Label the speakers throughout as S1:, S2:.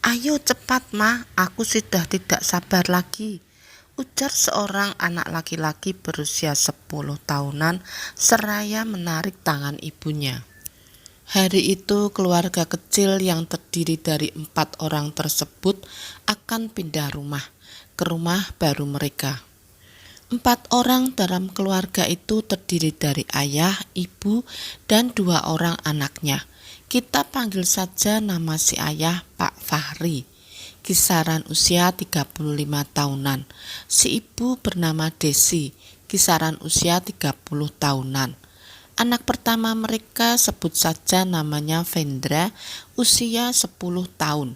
S1: "Ayo cepat, Ma, aku sudah tidak sabar lagi," ujar seorang anak laki-laki berusia 10 tahunan seraya menarik tangan ibunya. Hari itu keluarga kecil yang terdiri dari 4 orang tersebut akan pindah rumah ke rumah baru mereka. 4 orang dalam keluarga itu terdiri dari ayah, ibu, dan 2 orang anaknya. Kita panggil saja nama si ayah Pak Fahri, kisaran usia 35 tahunan. Si ibu bernama Desi, kisaran usia 30 tahunan. Anak pertama mereka sebut saja namanya Vendra, usia 10 tahun.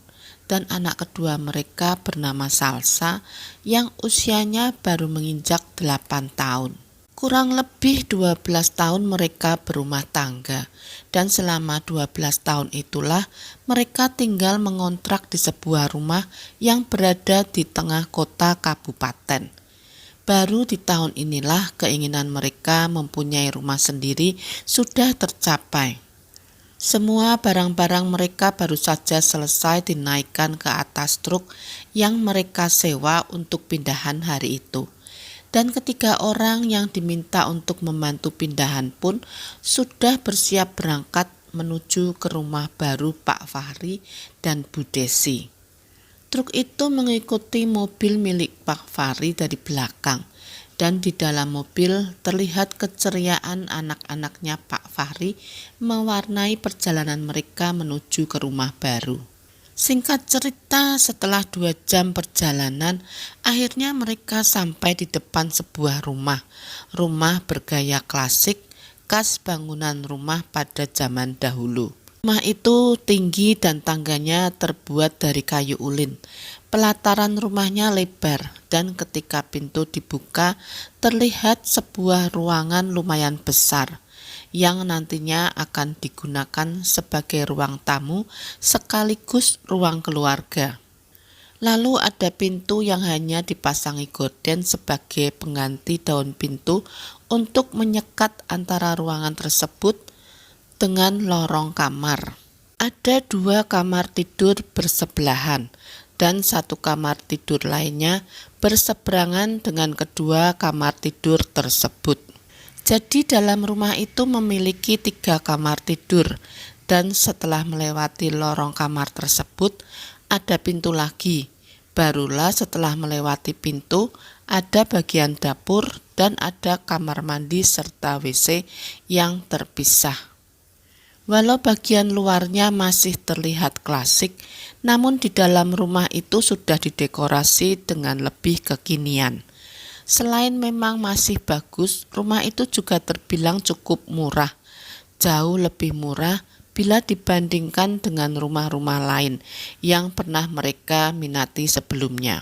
S1: Dan anak kedua mereka bernama Salsa yang usianya baru menginjak 8 tahun. Kurang lebih 12 tahun mereka berumah tangga, dan selama 12 tahun itulah mereka tinggal mengontrak di sebuah rumah yang berada di tengah kota kabupaten. Baru di tahun inilah keinginan mereka mempunyai rumah sendiri sudah tercapai. Semua barang-barang mereka baru saja selesai dinaikkan ke atas truk yang mereka sewa untuk pindahan hari itu. Dan ketiga orang yang diminta untuk membantu pindahan pun sudah bersiap berangkat menuju ke rumah baru Pak Fahri dan Bu Desi. Truk itu mengikuti mobil milik Pak Fahri dari belakang, dan di dalam mobil terlihat keceriaan anak-anaknya Pak Fahri mewarnai perjalanan mereka menuju ke rumah baru. Singkat cerita, setelah 2 jam perjalanan, akhirnya mereka sampai di depan sebuah rumah bergaya klasik, khas bangunan rumah pada zaman dahulu. Rumah itu tinggi dan tangganya terbuat dari kayu ulin. Pelataran rumahnya lebar, dan ketika pintu dibuka terlihat sebuah ruangan lumayan besar yang nantinya akan digunakan sebagai ruang tamu sekaligus ruang keluarga. Lalu ada pintu yang hanya dipasangi gorden sebagai pengganti daun pintu untuk menyekat antara ruangan tersebut dengan lorong kamar. Ada 2 kamar tidur bersebelahan dan 1 kamar tidur lainnya berseberangan dengan kedua kamar tidur tersebut. Jadi dalam rumah itu memiliki 3 kamar tidur, dan setelah melewati lorong kamar tersebut ada pintu lagi. Barulah setelah melewati pintu ada bagian dapur dan ada kamar mandi serta WC yang terpisah. Walau bagian luarnya masih terlihat klasik, namun di dalam rumah itu sudah didekorasi dengan lebih kekinian. Selain memang masih bagus, rumah itu juga terbilang cukup murah, jauh lebih murah bila dibandingkan dengan rumah-rumah lain yang pernah mereka minati sebelumnya.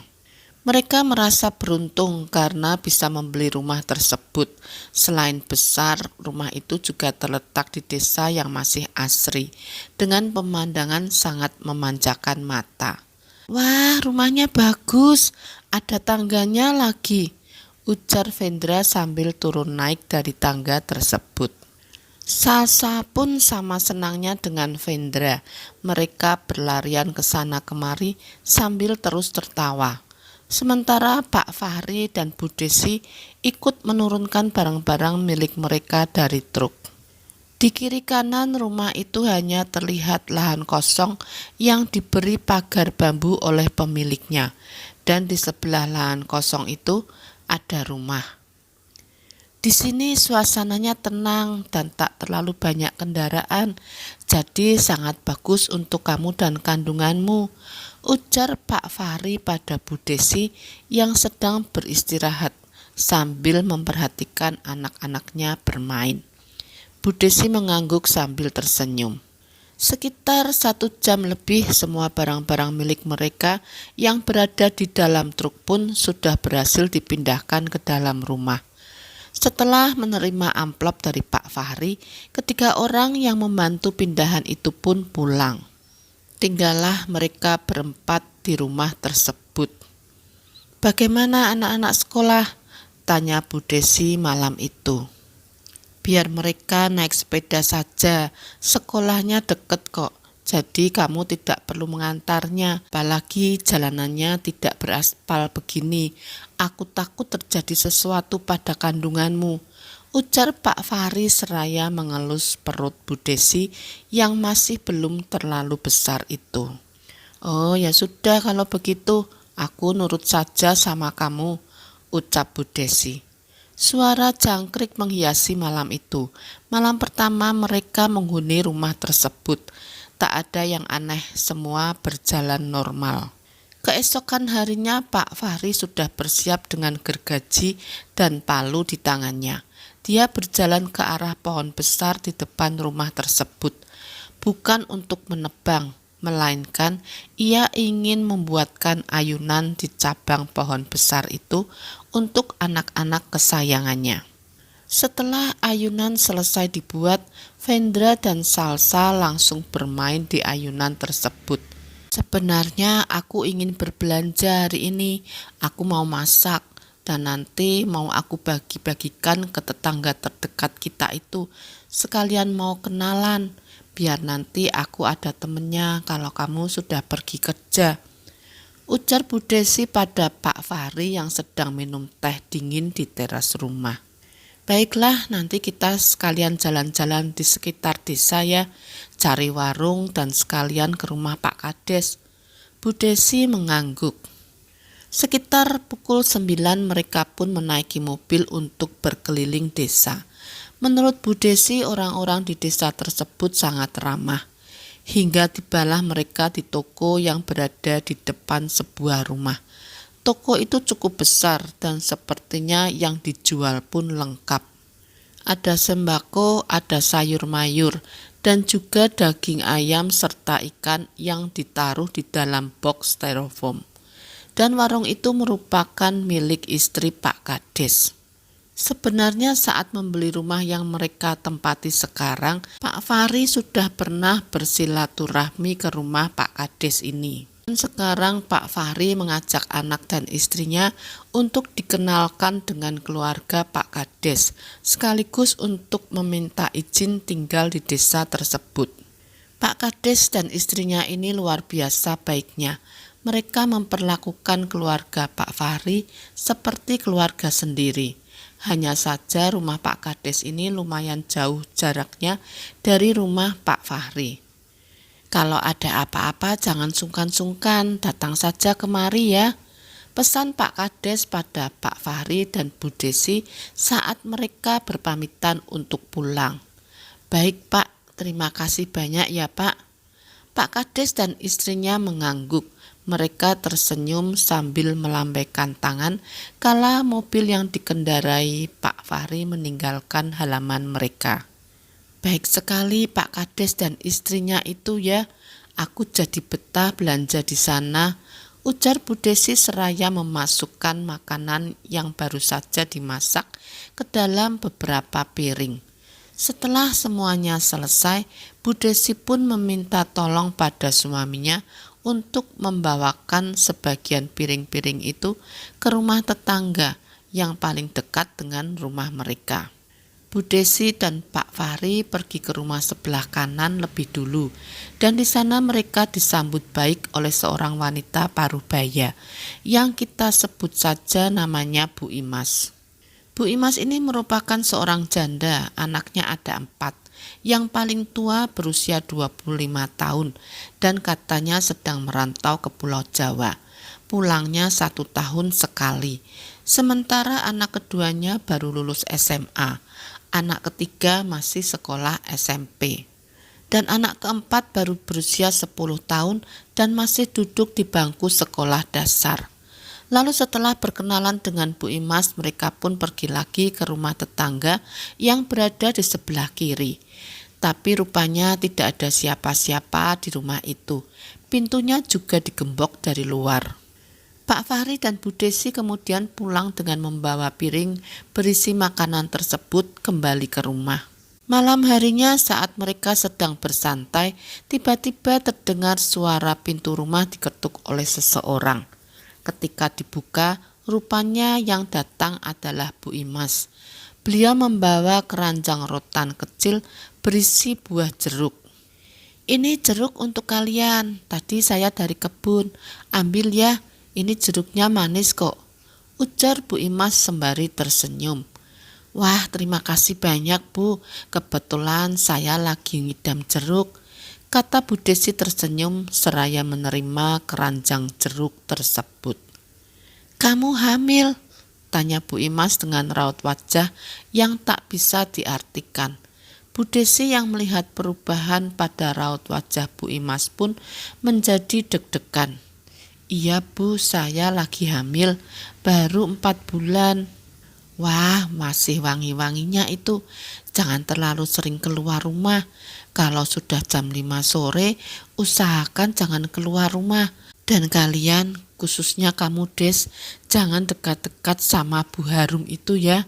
S1: Mereka merasa beruntung karena bisa membeli rumah tersebut. Selain besar, rumah itu juga terletak di desa yang masih asri, dengan pemandangan sangat memanjakan mata. "Wah, rumahnya bagus, ada tangganya lagi," ujar Vendra sambil turun naik dari tangga tersebut. Salsa pun sama senangnya dengan Vendra. Mereka berlarian ke sana kemari sambil terus tertawa. Sementara Pak Fahri dan Bu Desi ikut menurunkan barang-barang milik mereka dari truk. Di kiri kanan rumah itu hanya terlihat lahan kosong yang diberi pagar bambu oleh pemiliknya, dan di sebelah lahan kosong itu ada rumah. Di sini suasananya tenang dan tak terlalu banyak kendaraan, jadi sangat bagus untuk kamu dan kandunganmu, ujar Pak Fahri pada Bu Desi yang sedang beristirahat sambil memperhatikan anak-anaknya bermain. Bu Desi mengangguk sambil tersenyum. Sekitar 1 jam lebih semua barang-barang milik mereka yang berada di dalam truk pun sudah berhasil dipindahkan ke dalam rumah. Setelah menerima amplop dari Pak Fahri, ketiga orang yang membantu pindahan itu pun pulang. Tinggallah mereka berempat di rumah tersebut. "Bagaimana anak-anak sekolah?" tanya Bu Desi malam itu. "Biar mereka naik sepeda saja, sekolahnya deket kok," Jadi kamu tidak perlu mengantarnya, apalagi jalanannya tidak beraspal begini. Aku takut terjadi sesuatu pada kandunganmu, ujar Pak Fahri seraya mengelus perut Bu Desi yang masih belum terlalu besar itu. Oh ya sudah kalau begitu, aku nurut saja sama kamu, ucap Bu Desi. Suara jangkrik menghiasi malam itu. Malam pertama mereka menghuni rumah tersebut. Tak ada yang aneh, semua berjalan normal. Keesokan harinya Pak Fahri sudah bersiap dengan gergaji dan palu di tangannya. Dia berjalan ke arah pohon besar di depan rumah tersebut. Bukan untuk menebang, melainkan ia ingin membuatkan ayunan di cabang pohon besar itu untuk anak-anak kesayangannya. Setelah ayunan selesai dibuat, Vendra dan Salsa langsung bermain di ayunan tersebut. Sebenarnya aku ingin berbelanja hari ini, aku mau masak, dan nanti mau aku bagi-bagikan ke tetangga terdekat kita itu, sekalian mau kenalan, biar nanti aku ada temennya kalau kamu sudah pergi kerja, ujar Bu Desi pada Pak Fahri yang sedang minum teh dingin di teras rumah. Baiklah, nanti kita sekalian jalan-jalan di sekitar desa ya, cari warung dan sekalian ke rumah Pak Kades. Bu Desi mengangguk. Sekitar pukul 9 mereka pun menaiki mobil untuk berkeliling desa. Menurut Bu Desi, orang-orang di desa tersebut sangat ramah. Hingga tibalah mereka di toko yang berada di depan sebuah rumah. Toko itu cukup besar dan sepertinya yang dijual pun lengkap. Ada sembako, ada sayur mayur, dan juga daging ayam serta ikan yang ditaruh di dalam box styrofoam. Dan warung itu merupakan milik istri Pak Kades. Sebenarnya saat membeli rumah yang mereka tempati sekarang, Pak Fahri sudah pernah bersilaturahmi ke rumah Pak Kades ini. Sekarang Pak Fahri mengajak anak dan istrinya untuk dikenalkan dengan keluarga Pak Kades, sekaligus untuk meminta izin tinggal di desa tersebut. Pak Kades dan istrinya ini luar biasa baiknya. Mereka memperlakukan keluarga Pak Fahri seperti keluarga sendiri. Hanya saja rumah Pak Kades ini lumayan jauh jaraknya dari rumah Pak Fahri. Kalau ada apa-apa jangan sungkan-sungkan, datang saja kemari ya, pesan Pak Kades pada Pak Fahri dan Bu Desi saat mereka berpamitan untuk pulang. Baik Pak, terima kasih banyak ya Pak. Pak Kades dan istrinya mengangguk. Mereka tersenyum sambil melambaikan tangan kala mobil yang dikendarai Pak Fahri meninggalkan halaman mereka. Baik sekali Pak Kades dan istrinya itu ya, aku jadi betah belanja di sana, ujar Bu Desi seraya memasukkan makanan yang baru saja dimasak ke dalam beberapa piring. Setelah semuanya selesai, Bu Desi pun meminta tolong pada suaminya untuk membawakan sebagian piring-piring itu ke rumah tetangga yang paling dekat dengan rumah mereka. Bu Desi dan Pak Fahri pergi ke rumah sebelah kanan lebih dulu, dan di sana mereka disambut baik oleh seorang wanita parubaya yang kita sebut saja namanya Bu Imas. Bu Imas ini merupakan seorang janda, anaknya ada 4, yang paling tua berusia 25 tahun dan katanya sedang merantau ke Pulau Jawa. Pulangnya 1 tahun sekali, sementara anak keduanya baru lulus SMA. Anak ketiga masih sekolah SMP, dan anak keempat baru berusia 10 tahun dan masih duduk di bangku sekolah dasar. Lalu setelah berkenalan dengan Bu Imas, mereka pun pergi lagi ke rumah tetangga yang berada di sebelah kiri. Tapi rupanya tidak ada siapa-siapa di rumah itu. Pintunya juga digembok dari luar. Pak Fahri dan Bu Desi kemudian pulang dengan membawa piring berisi makanan tersebut kembali ke rumah. Malam harinya saat mereka sedang bersantai, tiba-tiba terdengar suara pintu rumah diketuk oleh seseorang. Ketika dibuka, rupanya yang datang adalah Bu Imas. Beliau membawa keranjang rotan kecil berisi buah jeruk. Ini jeruk untuk kalian. Tadi saya dari kebun. Ambil ya, ini jeruknya manis kok, ujar Bu Imas sembari tersenyum. Wah, terima kasih banyak Bu. Kebetulan saya lagi ngidam jeruk, kata Bu Desi tersenyum seraya menerima keranjang jeruk tersebut. Kamu hamil? Tanya Bu Imas dengan raut wajah yang tak bisa diartikan. Bu Desi yang melihat perubahan pada raut wajah Bu Imas pun menjadi deg-degan. Iya Bu, saya lagi hamil, baru 4 bulan. Wah, masih wangi-wanginya itu. Jangan terlalu sering keluar rumah. Kalau sudah jam 5 sore, usahakan jangan keluar rumah. Dan kalian, khususnya kamu Des, jangan dekat-dekat sama Bu Harum itu ya,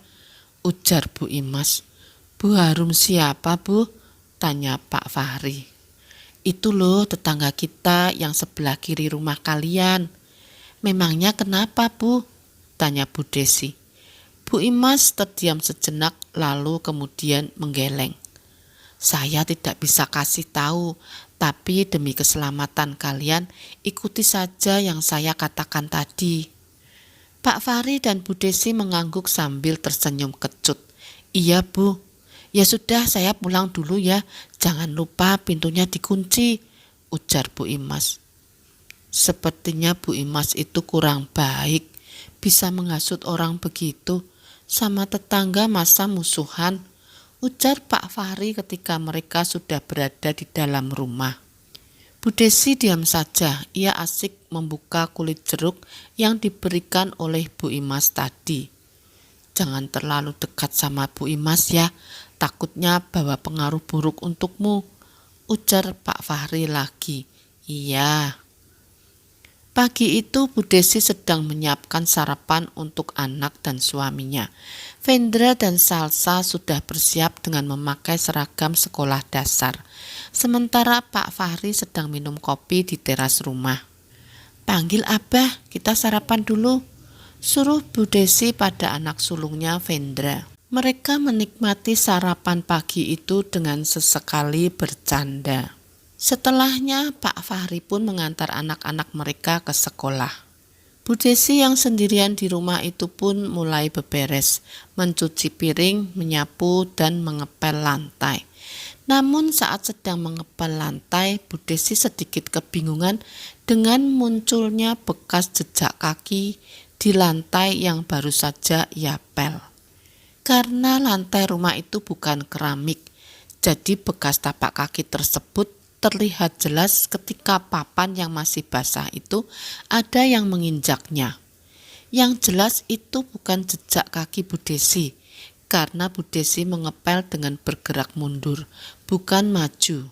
S1: ujar Bu Imas. Bu Harum siapa Bu? Tanya Pak Fahri. Itu loh tetangga kita yang sebelah kiri rumah kalian. Memangnya kenapa Bu? Tanya Bu Desi. Bu Imas terdiam sejenak lalu kemudian menggeleng. Saya tidak bisa kasih tahu, tapi demi keselamatan kalian ikuti saja yang saya katakan tadi. Pak Fahri dan Bu Desi mengangguk sambil tersenyum kecut. Iya Bu. Ya sudah, saya pulang dulu ya. Jangan lupa pintunya dikunci, ujar Bu Imas. Sepertinya Bu Imas itu kurang baik, bisa menghasut orang begitu. Sama tetangga masa musuhan, ujar Pak Fahri ketika mereka sudah berada di dalam rumah. Bu Desi diam saja, ia asik membuka kulit jeruk yang diberikan oleh Bu Imas tadi. Jangan terlalu dekat sama Bu Imas ya, takutnya bawa pengaruh buruk untukmu, ujar Pak Fahri lagi. Iya. Pagi itu Bu Desi sedang menyiapkan sarapan untuk anak dan suaminya. Vendra dan Salsa sudah bersiap dengan memakai seragam sekolah dasar. Sementara Pak Fahri sedang minum kopi di teras rumah. Panggil Abah, kita sarapan dulu, suruh Bu Desi pada anak sulungnya Vendra. Mereka menikmati sarapan pagi itu dengan sesekali bercanda. Setelahnya Pak Fahri pun mengantar anak-anak mereka ke sekolah. Bu Desi yang sendirian di rumah itu pun mulai beberes, mencuci piring, menyapu, dan mengepel lantai. Namun saat sedang mengepel lantai, Bu Desi sedikit kebingungan dengan munculnya bekas jejak kaki di lantai yang baru saja ia pel. Karena lantai rumah itu bukan keramik, jadi bekas tapak kaki tersebut terlihat jelas ketika papan yang masih basah itu ada yang menginjaknya. Yang jelas itu bukan jejak kaki Bu Desi, karena Bu Desi mengepel dengan bergerak mundur, bukan maju.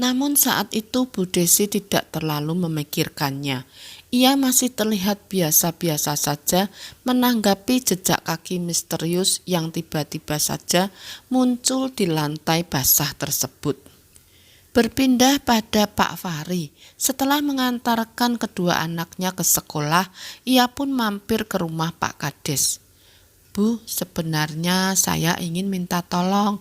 S1: Namun saat itu Bu Desi tidak terlalu memikirkannya. Ia masih terlihat biasa-biasa saja menanggapi jejak kaki misterius yang tiba-tiba saja muncul di lantai basah tersebut. Berpindah pada Pak Fahri, setelah mengantarkan kedua anaknya ke sekolah, ia pun mampir ke rumah Pak Kades. Bu, sebenarnya saya ingin minta tolong,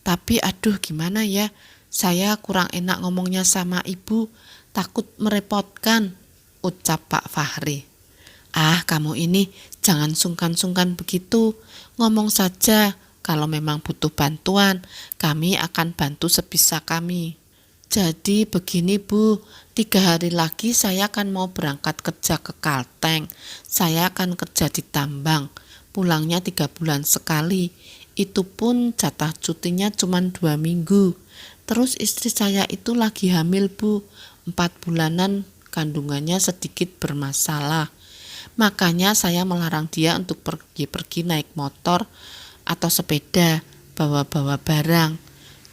S1: tapi aduh gimana ya, saya kurang enak ngomongnya sama ibu, takut merepotkan, ucap Pak Fahri. Ah, kamu ini jangan sungkan-sungkan begitu, ngomong saja, kalau memang butuh bantuan, kami akan bantu sebisa kami. Jadi begini Bu, 3 hari lagi saya akan mau berangkat kerja ke Kalteng. Saya akan kerja di tambang, pulangnya 3 bulan sekali. Itu pun jatah cutinya cuma 2 minggu. Terus istri saya itu lagi hamil Bu, 4 bulanan, kandungannya sedikit bermasalah. Makanya saya melarang dia untuk pergi-pergi naik motor atau sepeda, bawa-bawa barang.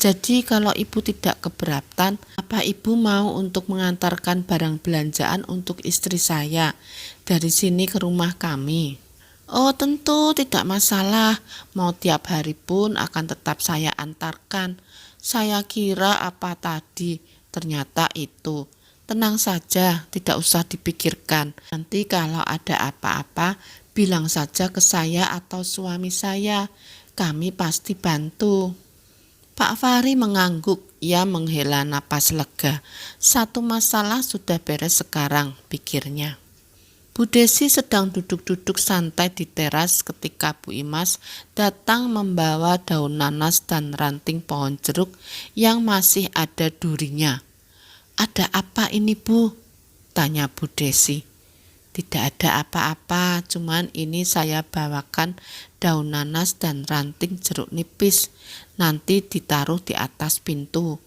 S1: Jadi kalau ibu tidak keberatan, apa ibu mau untuk mengantarkan barang belanjaan untuk istri saya dari sini ke rumah kami? Oh tentu tidak masalah, mau tiap hari pun akan tetap saya antarkan. Saya kira apa tadi, ternyata itu. Tenang saja, tidak usah dipikirkan. Nanti kalau ada apa-apa, bilang saja ke saya atau suami saya, kami pasti bantu. Pak Fahri mengangguk, Ia menghela napas lega. Satu masalah sudah beres sekarang, pikirnya. Bu Desi sedang duduk-duduk santai di teras ketika Bu Imas datang membawa daun nanas dan ranting pohon jeruk yang masih ada durinya. "Ada apa ini, Bu?" tanya Bu Desi. "Tidak ada apa-apa, cuman ini saya bawakan daun nanas dan ranting jeruk nipis. Nanti ditaruh di atas pintu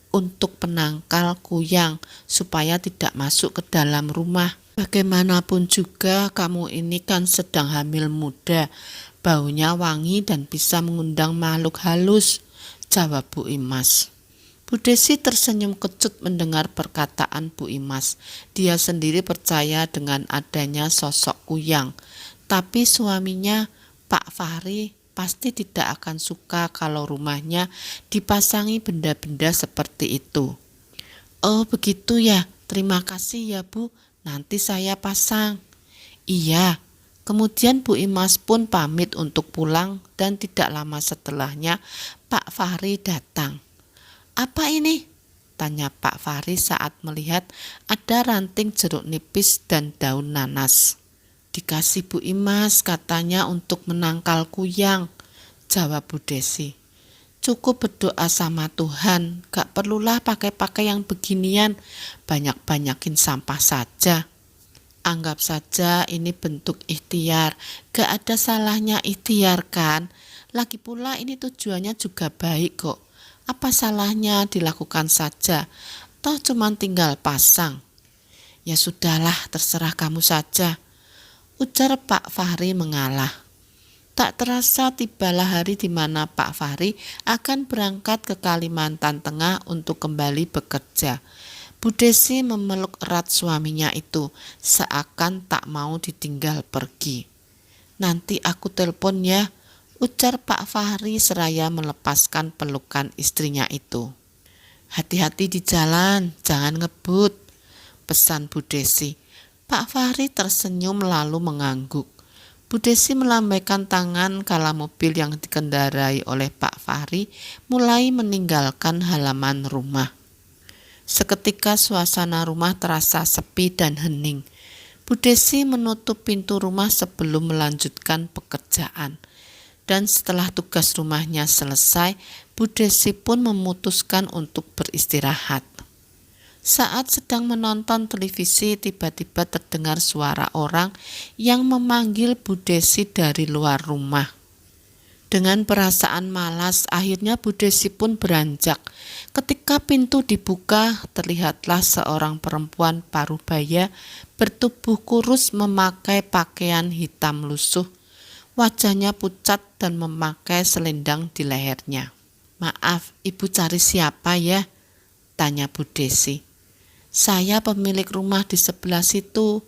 S1: untuk penangkal kuyang supaya tidak masuk ke dalam rumah. Bagaimanapun juga kamu ini kan sedang hamil muda, baunya wangi dan bisa mengundang makhluk halus," jawab Bu Imas. Bu Desi tersenyum kecut mendengar perkataan Bu Imas. Dia sendiri percaya dengan adanya sosok kuyang, tapi suaminya, Pak Fahri, pasti tidak akan suka kalau rumahnya dipasangi benda-benda seperti itu. "Oh begitu ya, terima kasih ya Bu, nanti saya pasang." "Iya." Kemudian Bu Imas pun pamit untuk pulang dan tidak lama setelahnya Pak Fahri datang. "Apa ini?" tanya Pak Fahri saat melihat ada ranting jeruk nipis dan daun nanas. "Dikasih Bu Imas, katanya untuk menangkal kuyang," jawab Bu Desi. "Cukup berdoa sama Tuhan, gak perlulah pakai-pakai yang beginian, banyak-banyakin sampah saja. Anggap saja ini bentuk ikhtiar, gak ada salahnya ikhtiar kan? Lagi pula ini tujuannya juga baik kok. Apa salahnya dilakukan saja, toh cuman tinggal pasang." "Ya sudahlah, terserah kamu saja," ujar Pak Fahri mengalah. Tak terasa tibalah hari di mana Pak Fahri akan berangkat ke Kalimantan Tengah untuk kembali bekerja. Bu Desi memeluk erat suaminya itu, seakan tak mau ditinggal pergi. "Nanti aku telepon ya," ujar Pak Fahri seraya melepaskan pelukan istrinya itu. "Hati-hati di jalan, jangan ngebut," pesan Bu Desi. Pak Fahri tersenyum lalu mengangguk. Bu Desi melambaikan tangan kala mobil yang dikendarai oleh Pak Fahri mulai meninggalkan halaman rumah. Seketika suasana rumah terasa sepi dan hening. Bu Desi menutup pintu rumah sebelum melanjutkan pekerjaan. Dan setelah tugas rumahnya selesai, Bu Desi pun memutuskan untuk beristirahat. Saat sedang menonton televisi, tiba-tiba terdengar suara orang yang memanggil Bu Desi dari luar rumah. Dengan perasaan malas, akhirnya Bu Desi pun beranjak. Ketika pintu dibuka, terlihatlah seorang perempuan parubaya bertubuh kurus memakai pakaian hitam lusuh. Wajahnya pucat dan memakai selendang di lehernya. "Maaf, Ibu cari siapa ya?" tanya Bu Desi. "Saya pemilik rumah di sebelah situ,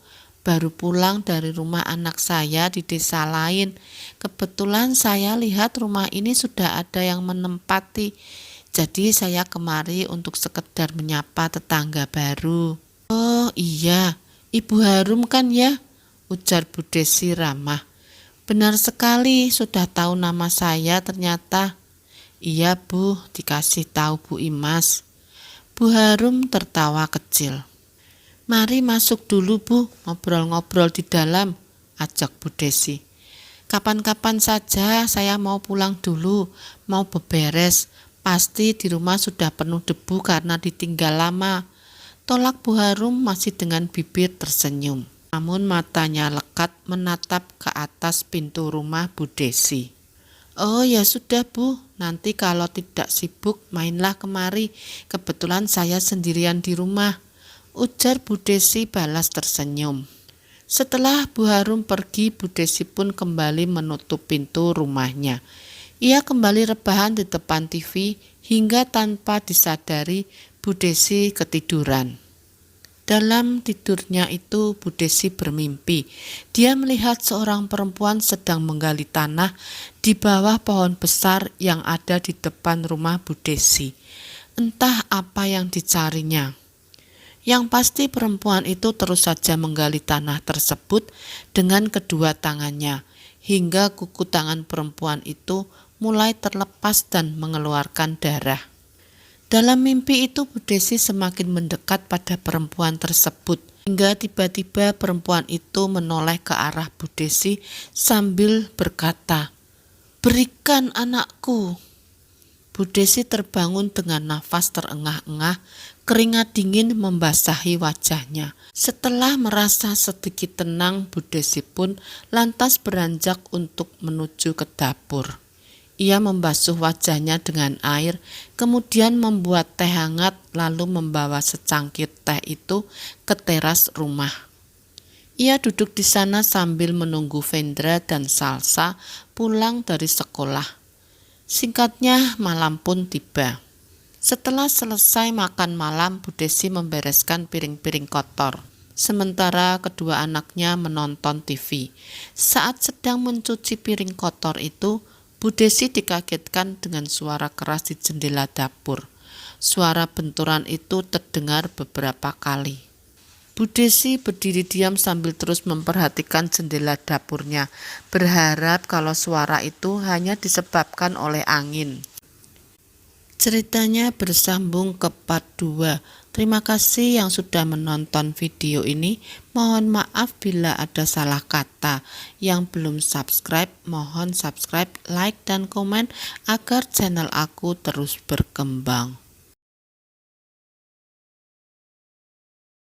S1: baru pulang dari rumah anak saya di desa lain. Kebetulan saya lihat rumah ini sudah ada yang menempati, jadi saya kemari untuk sekedar menyapa tetangga baru." "Oh iya, Ibu Harum kan ya?" ujar Bu Desi ramah. "Benar sekali, sudah tahu nama saya ternyata." "Iya Bu, dikasih tahu Bu Imas." Bu Harum tertawa kecil. "Mari masuk dulu Bu, ngobrol-ngobrol di dalam," ajak Bu Desi. "Kapan-kapan saja, saya mau pulang dulu, mau beberes. Pasti di rumah sudah penuh debu karena ditinggal lama," tolak Bu Harum masih dengan bibir tersenyum. Namun matanya lekat menatap ke atas pintu rumah Bu Desi. "Oh ya sudah Bu, nanti kalau tidak sibuk mainlah kemari, kebetulan saya sendirian di rumah," ujar Bu Desi balas tersenyum. Setelah Bu Harum pergi, Bu Desi pun kembali menutup pintu rumahnya. Ia kembali rebahan di depan TV hingga tanpa disadari Bu Desi ketiduran. Dalam tidurnya itu Bu Desi bermimpi. Dia melihat seorang perempuan sedang menggali tanah di bawah pohon besar yang ada di depan rumah Bu Desi. Entah apa yang dicarinya. Yang pasti perempuan itu terus saja menggali tanah tersebut dengan kedua tangannya, hingga kuku tangan perempuan itu mulai terlepas dan mengeluarkan darah. Dalam mimpi itu Bu Desi semakin mendekat pada perempuan tersebut, hingga tiba-tiba perempuan itu menoleh ke arah Bu Desi sambil berkata, "Berikan anakku." Bu Desi terbangun dengan nafas terengah-engah, keringat dingin membasahi wajahnya. Setelah merasa sedikit tenang, Bu Desi pun lantas beranjak untuk menuju ke dapur. Ia membasuh wajahnya dengan air, kemudian membuat teh hangat, lalu membawa secangkir teh itu ke teras rumah. Ia duduk di sana sambil menunggu Vendra dan Salsa pulang dari sekolah. Singkatnya, malam pun tiba. Setelah selesai makan malam, Bu Desi membereskan piring-piring kotor. Sementara kedua anaknya menonton TV. Saat sedang mencuci piring kotor itu, Bu Desi dikagetkan dengan suara keras di jendela dapur. Suara benturan itu terdengar beberapa kali. Bu Desi berdiri diam sambil terus memperhatikan jendela dapurnya, berharap kalau suara itu hanya disebabkan oleh angin. Ceritanya bersambung ke part 2. Terima kasih yang sudah menonton video ini. Mohon maaf bila ada salah kata. Yang belum subscribe, mohon subscribe, like, dan komen agar channel aku terus berkembang.